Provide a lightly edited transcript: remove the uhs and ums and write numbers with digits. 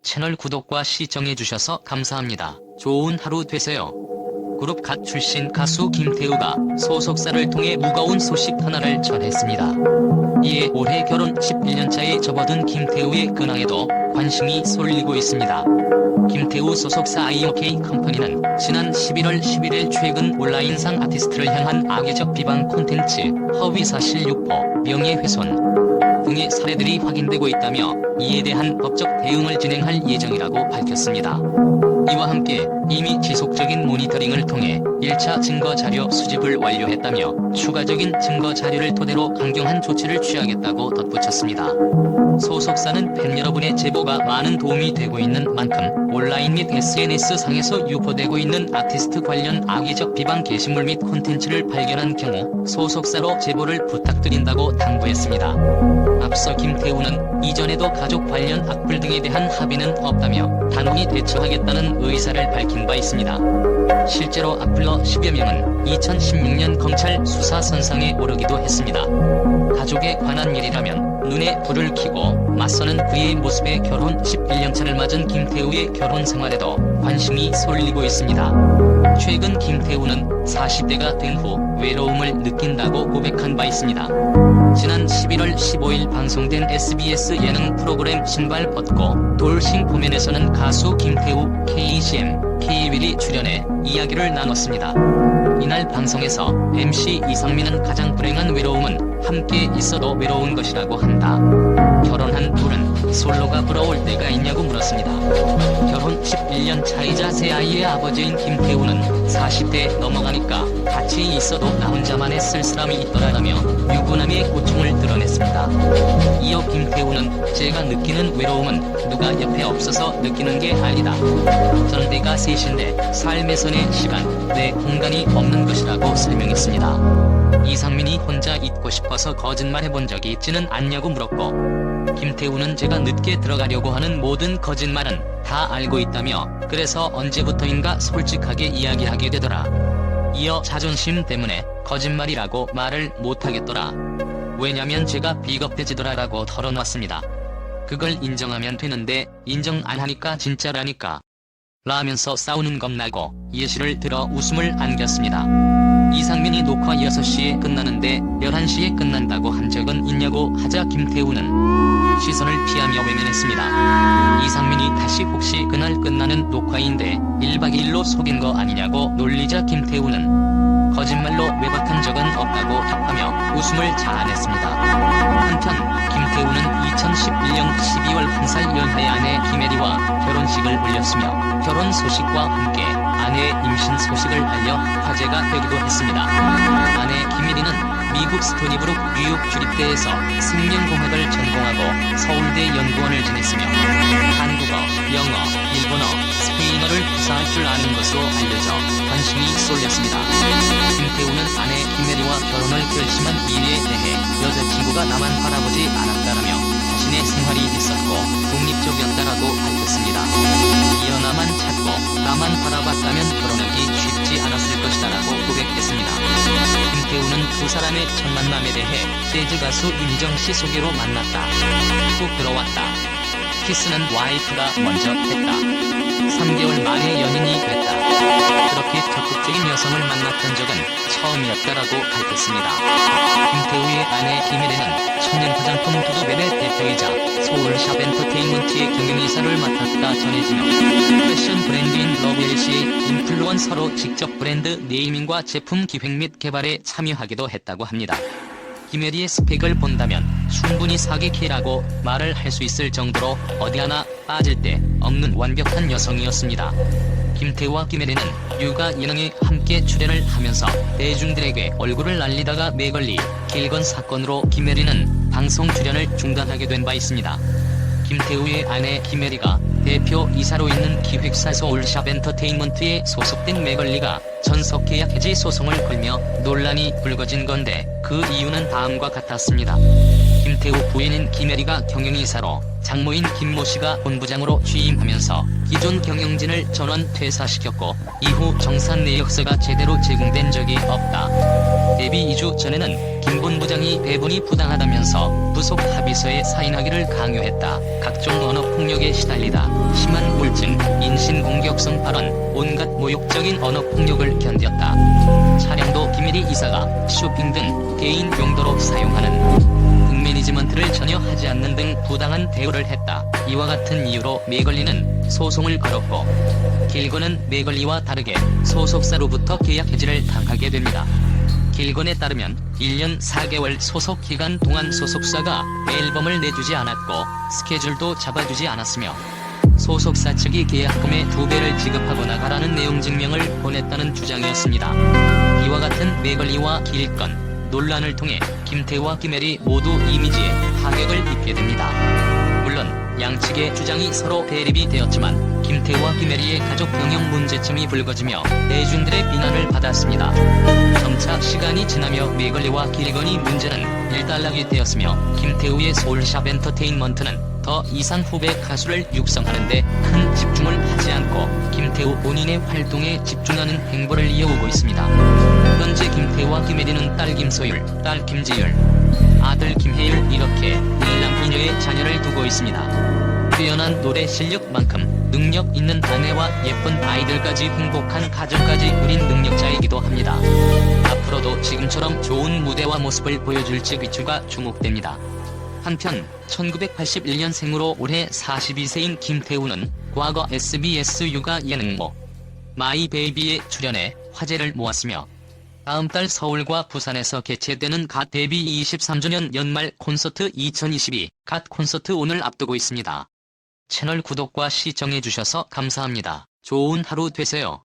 채널 구독과 시청해주셔서 감사합니다. 좋은 하루 되세요. 그룹 갓 출신 가수 김태우가 소속사를 통해 무거운 소식 하나를 전했습니다. 이에 올해 결혼 11년차에 접어든 김태우의 근황에도 관심이 쏠리고 있습니다. 김태우 소속사 IOK 컴퍼니는 지난 11월 11일 최근 온라인상 아티스트를 향한 악의적 비방 콘텐츠, 허위사실 유포, 명예훼손 등의 사례들이 확인되고 있다며 이에 대한 법적 대응을 진행할 예정이라고 밝혔습니다. 이와 함께 이미 지속적인 모니터링을 통해 1차 증거자료 수집을 완료했다며 추가적인 증거자료를 토대로 강경한 조치를 취하겠다고 덧붙였습니다. 소속사는 팬 여러분의 제보가 많은 도움이 되고 있는 만큼 온라인 및 SNS상에서 유포되고 있는 아티스트 관련 악의적 비방 게시물 및 콘텐츠를 발견한 경우 소속사로 제보를 부탁드린다고 당부했습니다. 앞서 김태우는 이전에도 가족 관련 악플 등에 대한 합의는 없다며 단호히 대처하겠다는 의사를 밝힌 바 있습니다. 실제로 악플러 10여 명은 2016년 검찰 수사선상에 오르기도 했습니다. 가족에 관한 일이라면 눈에 불을 켜고 맞서는 그의 모습에 결혼 11년차를 맞은 김태우의 결혼 생활에도 관심이 쏠리고 있습니다. 최근 김태우는 40대가 된 후 외로움을 느낀다고 고백한 바 있습니다. 지난 11월 15일 방송된 SBS 예능 프로그램 신발 벗고 돌싱 포맨에서는 가수 김태우, KGM, K-윌이 출연해 이야기를 나눴습니다. 이날 방송에서 MC 이상민은 가장 불행한 외로움은 함께 있어도 외로운 것이라고 한다. 결혼한 둘은 솔로가 부러울 때가 있냐고 물었습니다. 결혼 11년 차이자 세 아이의 아버지인 김태우는 40대 넘어가니까 같이 있어도 나 혼자만의 쓸쓸함이 있더라라며 유부남의 고충을 드러냈습니다. 이어 김태우는 제가 느끼는 외로움은 누가 옆에 없어서 느끼는 게 아니다. 전 내가 셋인데 삶에서의 시간, 내 공간이 없는 것이라고 설명했습니다. 이상민이 혼자 있고 싶어서 거짓말해본 적이 있지는 않냐고 물었고 김태우는 제가 늦게 들어가려고 하는 모든 거짓말은 다 알고 있다며 그래서 언제부터인가 솔직하게 이야기하게 되더라. 이어 자존심 때문에 거짓말이라고 말을 못하겠더라. 왜냐면 제가 비겁해지더라 라고 털어놨습니다. 그걸 인정하면 되는데 인정 안 하니까 진짜라니까 라면서 싸우는 겁나고 예시를 들어 웃음을 안겼습니다. 이상민이 녹화 6시에 끝나는데 11시에 끝난다고 한 적은 있냐고 하자 김태우는 시선을 피하며 외면했습니다. 이상민이 다시 혹시 그날 끝나는 녹화인데 1박 2일로 속인 거 아니냐고 놀리자 김태우는 거짓말로 외박한 적은 없다고 답하며 웃음을 자아냈습니다. 한편 김태우는 2011년 12월 1살 연하의 아내 김혜리와 결혼식을 올렸으며 결혼 소식과 함께 아내의 임신 소식을 알려 화제가 되기도 했습니다. 아내 김혜리는 미국 스토니브룩 뉴욕 주립대에서 생명공학을 전공하고 서울대 연구원을 지냈으며 한국어, 영어, 일본어, 스페인어를 구사할 줄 아는 것으로 알려져 관심이 쏠렸습니다. 김태우는 아내 김혜리와 결혼을 결심한 이유에 대해 여자친구가 나만 바라보지 않았다라며 자신의 생활이 있었고 독립적이었다라고 밝혔습니다. 이어 나만 찾고 나만 바라봤다면 결혼하기 쉽지 않았을 것이다라고 고백했습니다. 김태우는 두 사람의 첫 만남에 대해 재즈 가수 윤희정 씨 소개로 만났다. 훅 들어왔다. 키스는 와이프가 먼저 했다. 3개월 만에 연인이 됐다. 그렇게 적극적인 여성을 만났던 적은 처음이었다라고 밝혔습니다. 김태우의 아내 김혜리는 천연 화장품 두두벨의 대표이자 서울샵 엔터테인먼트의 경영이사를 맡았다 전해지며 패션 브랜드인 러브엘시의 인플루언서로 직접 브랜드 네이밍과 제품 기획 및 개발에 참여하기도 했다고 합니다. 김혜리의 스펙을 본다면 충분히 사기캐라고 말을 할 수 있을 정도로 어디 하나 빠질 데 없는 완벽한 여성이었습니다. 김태우와 김혜리는 육아 예능에 함께 출연을 하면서 대중들에게 얼굴을 날리다가 매걸리 길건 사건으로 김혜리는 방송 출연을 중단하게 된 바 있습니다. 김태우의 아내 김혜리가 대표 이사로 있는 기획사 서울샵 엔터테인먼트에 소속된 매걸리가 전속 계약 해지 소송을 걸며 논란이 불거진 건데 그 이유는 다음과 같았습니다. 김태우 부인인 김혜리가 경영이사로 장모인 김모 씨가 본부장으로 취임하면서 기존 경영진을 전원 퇴사시켰고 이후 정산 내역서가 제대로 제공된 적이 없다. 데뷔 2주 전에는 중본부장이 배분이 부당하다면서 부속 합의서에 사인하기를 강요했다. 각종 언어폭력에 시달리다 심한 우울증, 인신공격성 발언, 온갖 모욕적인 언어폭력을 견뎠다. 차량도 김일희 이사가 쇼핑 등 개인 용도로 사용하는 매니지먼트를 전혀 하지 않는 등 부당한 대우를 했다. 이와 같은 이유로 매걸리는 소송을 걸었고, 길건은 매걸리와 다르게 소속사로부터 계약 해지를 당하게 됩니다. 길건에 따르면 1년 4개월 소속 기간 동안 소속사가 앨범을 내주지 않았고 스케줄도 잡아주지 않았으며 소속사 측이 계약금의 2배를 지급하거나 가라는 내용 증명을 보냈다는 주장이었습니다. 이와 같은 매걸리와 길건 논란을 통해 김태우와 김혜리 모두 이미지에 타격을 입게 됩니다. 물론 양측의 주장이 서로 대립이 되었지만 김태우와 김혜리의 가족 병역 문제점이 불거지며 대중들의 비난을 받았습니다. 점차 시간이 지나며 매걸리와 길건이 문제는 일단락이 되었으며 김태우의 소울샵 엔터테인먼트는 더 이상 후배 가수를 육성하는 데 큰 집중을 하지 않고 김태우 본인의 활동에 집중하는 행보를 이어오고 있습니다. 현재 김태우와 김혜리는 딸 김소율, 딸 김지율, 아들 김혜율 이렇게 일남 이녀의 자녀를 두고 있습니다. 뛰어난 노래 실력만큼 능력 있는 아내와 예쁜 아이들까지 행복한 가정까지 누린 능력자이기도 합니다. 앞으로도 지금처럼 좋은 무대와 모습을 보여줄지 귀추가 주목됩니다. 한편 1981년생으로 올해 42세인 김태우는 과거 SBS 육아 예능모 마이 베이비에 출연해 화제를 모았으며 다음 달 서울과 부산에서 개최되는 갓 데뷔 23주년 연말 콘서트 2022 갓 콘서트 오늘 앞두고 있습니다. 채널 구독과 시청해주셔서 감사합니다. 좋은 하루 되세요.